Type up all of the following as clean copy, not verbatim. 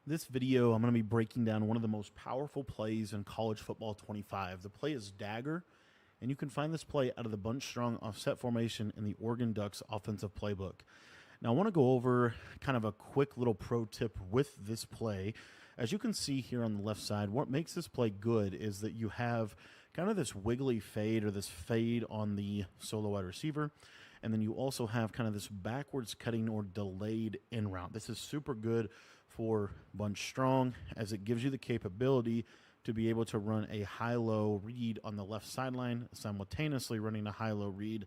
This video, I'm going to be breaking down one of the most powerful plays in college football 25. The play is dagger, and you can find this play out of the bunch strong offset formation in the Oregon Ducks offensive playbook. Now, I want to go over kind of a quick little pro tip with this play. As you can see here on the left side, what makes this play good is that you have kind of this wiggly fade or this fade on the solo wide receiver. And then you also have kind of this backwards cutting or delayed in route. This is super good for bunch strong as it gives you the capability to be able to run a high-low read on the left sideline, simultaneously running a high-low read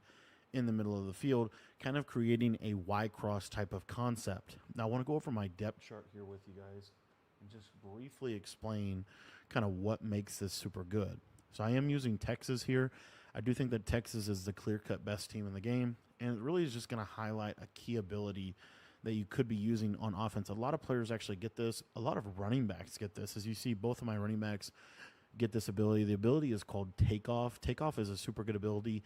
in the middle of the field, kind of creating a Y-cross type of concept. Now, I want to go over my depth chart here with you guys and just briefly explain kind of what makes this super good. So I am using Texas here. I do think that Texas is the clear-cut best team in the game, and it really is just going to highlight a key ability that you could be using on offense. A lot of players actually get this. A lot of running backs get this. As you see, both of my running backs get this ability. The ability is called takeoff. Takeoff is a super good ability.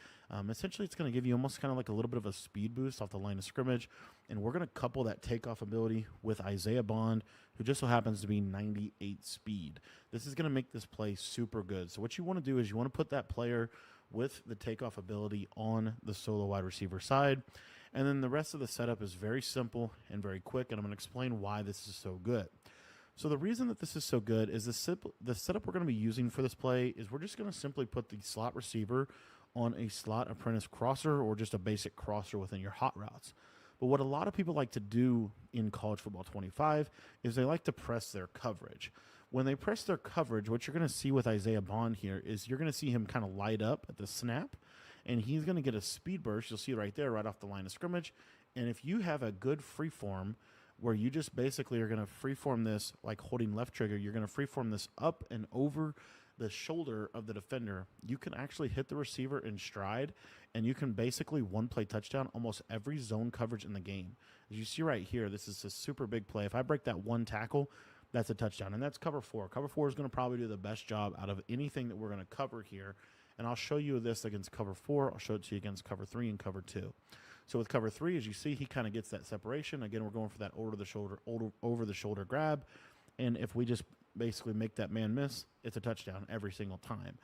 Essentially, it's going to give you almost kind of like a little bit of a speed boost off the line of scrimmage, and we're going to couple that takeoff ability with Isaiah Bond, who just so happens to be 98 speed. This is going to make this play super good. So what you want to do is you want to put that player with the takeoff ability on the solo wide receiver side, and then the rest of the setup is very simple and very quick, and I'm going to explain why this is so good. So the reason that this is so good is the setup we're going to be using for this play is we're just going to simply put the slot receiver on a slot apprentice crosser or just a basic crosser within your hot routes. But what a lot of people like to do in college football 25 is they like to press their coverage. When they press their coverage, what you're going to see with Isaiah Bond here is you're going to see him kind of light up at the snap, and he's going to get a speed burst. You'll see it right there, right off the line of scrimmage. And if you have a good free form where you just basically are going to freeform this like holding left trigger, you're going to freeform this up and over the shoulder of the defender, you can actually hit the receiver in stride, and you can basically one-play touchdown almost every zone coverage in the game. As you see right here, this is a super big play. If I break that one tackle, that's a touchdown, and that's cover four. Cover four is going to probably do the best job out of anything that we're going to cover here, and I'll show you this against cover four. I'll show it to you against cover three and cover two. So with cover three, as you see, he kind of gets that separation. Again, we're going for that over-the-shoulder grab, and if we just basically make that man miss, it's a touchdown every single time.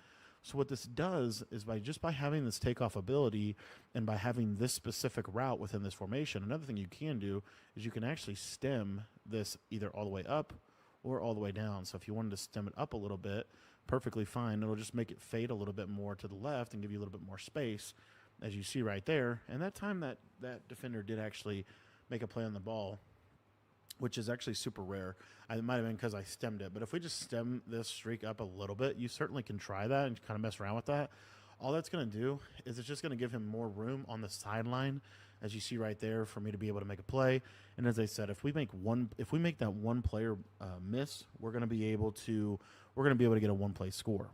So what this does is by having this takeoff ability and by having this specific route within this formation, another thing you can do is you can actually stem this either all the way up or all the way down. So if you wanted to stem it up a little bit, perfectly fine. It'll just make it fade a little bit more to the left and give you a little bit more space, as you see right there. And that time that defender did actually make a play on the ball, which is actually super rare. It might have been because I stemmed it. But if we just stem this streak up a little bit, you certainly can try that and kind of mess around with that. All that's going to do is it's just going to give him more room on the sideline, as you see right there, for me to be able to make a play. And as I said, if we make that one player miss, we're going to be able to get a one-play score.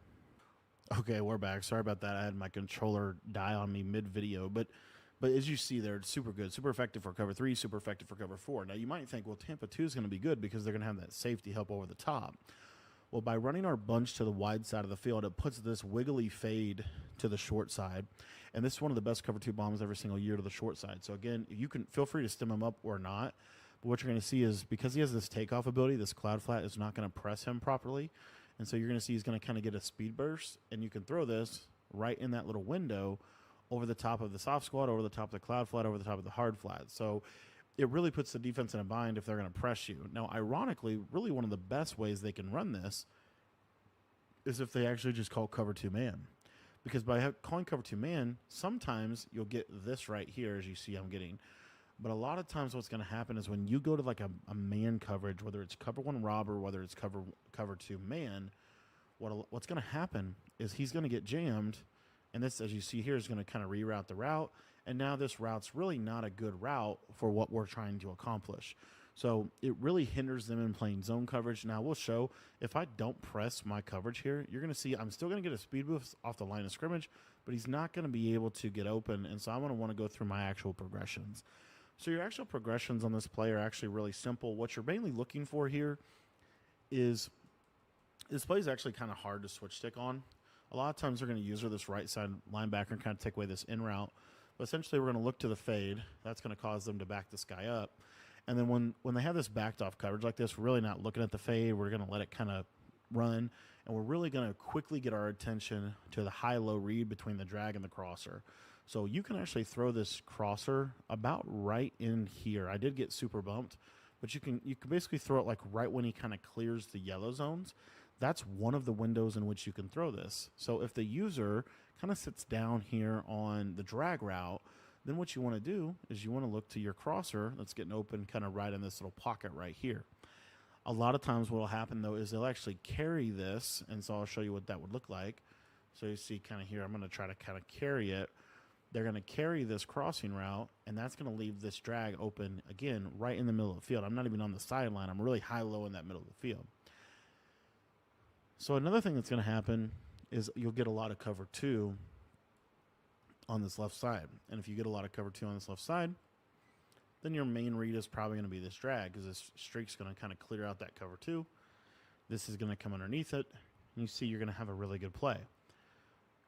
Okay, we're back. Sorry about that. I had my controller die on me mid-video, but as you see there, it's super good, super effective for cover three, super effective for cover four. Now, you might think, well, Tampa 2 is going to be good because they're going to have that safety help over the top. Well, by running our bunch to the wide side of the field, it puts this wiggly fade to the short side. And this is one of the best cover two bombs every single year to the short side. So, again, you can feel free to stem him up or not. But what you're going to see is because he has this takeoff ability, this cloud flat is not going to press him properly. And so you're going to see he's going to kind of get a speed burst. And you can throw this right in that little window over the top of the soft squat, over the top of the cloud flat, over the top of the hard flat. So it really puts the defense in a bind if they're going to press you. Now, ironically, really one of the best ways they can run this is if they actually just call cover two man. Because by calling cover two man, sometimes you'll get this right here, as you see I'm getting. But a lot of times what's going to happen is when you go to like a man coverage, whether it's cover one robber, whether it's cover two man, what's going to happen is he's going to get jammed. And this, as you see here, is going to kind of reroute the route. And now this route's really not a good route for what we're trying to accomplish. So it really hinders them in playing zone coverage. Now, we'll show if I don't press my coverage here, you're going to see I'm still going to get a speed boost off the line of scrimmage, but he's not going to be able to get open. And so I'm going to want to go through my actual progressions. So your actual progressions on this play are actually really simple. What you're mainly looking for here is this play is actually kind of hard to switch stick on. A lot of times they're going to use this right side linebacker and kind of take away this in route. But essentially we're going to look to the fade. That's going to cause them to back this guy up. And then when they have this backed off coverage like this, we're really not looking at the fade. We're going to let it kind of run, and we're really going to quickly get our attention to the high-low read between the drag and the crosser. So you can actually throw this crosser about right in here. I did get super bumped, but you can basically throw it like right when he kind of clears the yellow zones. That's one of the windows in which you can throw this. So if the user kind of sits down here on the drag route, then what you want to do is you want to look to your crosser that's getting open kind of right in this little pocket right here. A lot of times what will happen, though, is they'll actually carry this, and so I'll show you what that would look like. So you see kind of here, I'm going to try to kind of carry it. They're going to carry this crossing route, and that's going to leave this drag open, again, right in the middle of the field. I'm not even on the sideline. I'm really high-low in that middle of the field. So another thing that's going to happen is you'll get a lot of cover 2 on this left side. And if you get a lot of cover 2 on this left side, then your main read is probably going to be this drag, because this streak's going to kind of clear out that cover 2. This is going to come underneath it, and you see you're going to have a really good play.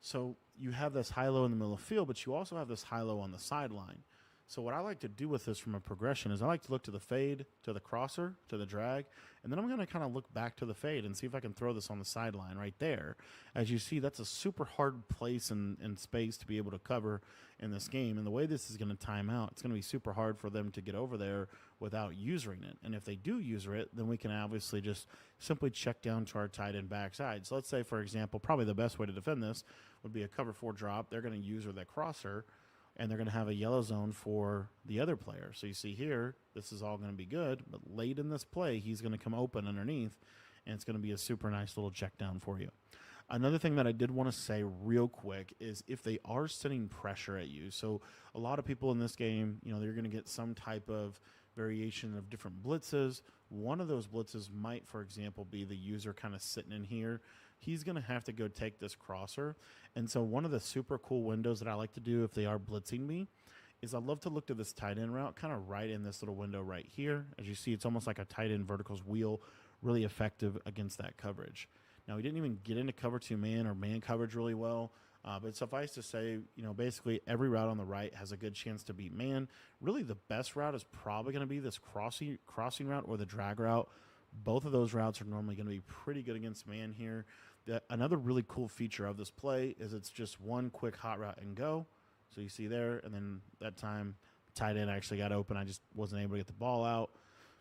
So you have this high-low in the middle of the field, but you also have this high-low on the sideline. So what I like to do with this from a progression is I like to look to the fade, to the crosser, to the drag, and then I'm going to kind of look back to the fade and see if I can throw this on the sideline right there. As you see, that's a super hard place and space to be able to cover in this game. And the way this is going to time out, it's going to be super hard for them to get over there without using it. And if they do use it, then we can obviously just simply check down to our tight end backside. So let's say, for example, probably the best way to defend this would be a cover 4 drop. They're going to use that crosser, and they're going to have a yellow zone for the other player. So you see here, this is all going to be good, but late in this play, he's going to come open underneath, and it's going to be a super nice little check down for you. Another thing that I did want to say real quick is if they are sending pressure at you, so a lot of people in this game, they're going to get some type of variation of different blitzes. One of those blitzes might, for example, be the user kind of sitting in here. He's going to have to go take this crosser. And so one of the super cool windows that I like to do if they are blitzing me is I love to look to this tight end route kind of right in this little window right here. As you see, it's almost like a tight end verticals wheel, really effective against that coverage. Now, he didn't even get into cover 2 man or man coverage really well. But suffice to say, basically every route on the right has a good chance to beat man. Really, the best route is probably going to be this crossing route or the drag route. Both of those routes are normally going to be pretty good against man here. Another really cool feature of this play is it's just one quick hot route and go. So you see there, and then that time, tight end actually got open. I just wasn't able to get the ball out.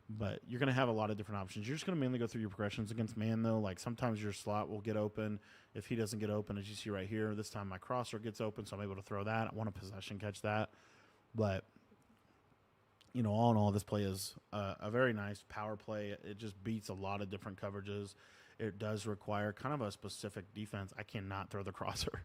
But you're going to have a lot of different options. You're just going to mainly go through your progressions against man, though. Like sometimes your slot will get open. If he doesn't get open, as you see right here, this time my crosser gets open, so I'm able to throw that. I want a possession catch that. But, all in all, this play is a very nice power play. It just beats a lot of different coverages. It does require kind of a specific defense. I cannot throw the crosser.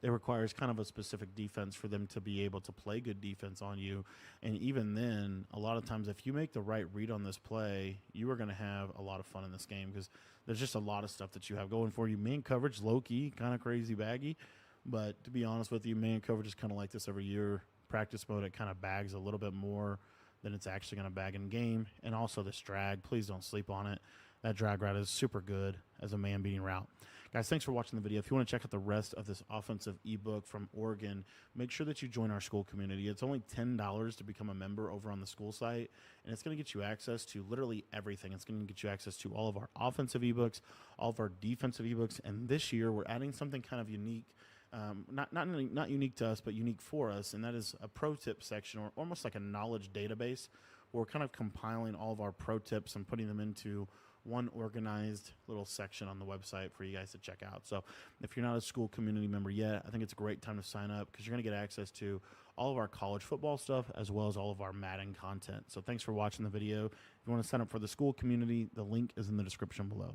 It requires kind of a specific defense for them to be able to play good defense on you. And even then, a lot of times, if you make the right read on this play, you are going to have a lot of fun in this game because there's just a lot of stuff that you have going for you. Man coverage, low-key, kind of crazy baggy. But to be honest with you, man coverage is kind of like this every year. Practice mode, it kind of bags a little bit more than it's actually going to bag in game. And also this drag, please don't sleep on it. That drag route is super good as a man-beating route. Guys, thanks for watching the video. If you want to check out the rest of this offensive ebook from Oregon, make sure that you join our school community. It's only $10 to become a member over on the school site, and it's going to get you access to literally everything. It's going to get you access to all of our offensive ebooks, all of our defensive ebooks, and this year we're adding something kind of unique. Not unique to us, but unique for us, and that is a pro tip section, or almost like a knowledge database. We're kind of compiling all of our pro tips and putting them into one organized little section on the website for you guys to check out. So if you're not a school community member yet, I think it's a great time to sign up because you're going to get access to all of our college football stuff as well as all of our Madden content. So thanks for watching the video. If you want to sign up for the school community, the link is in the description below.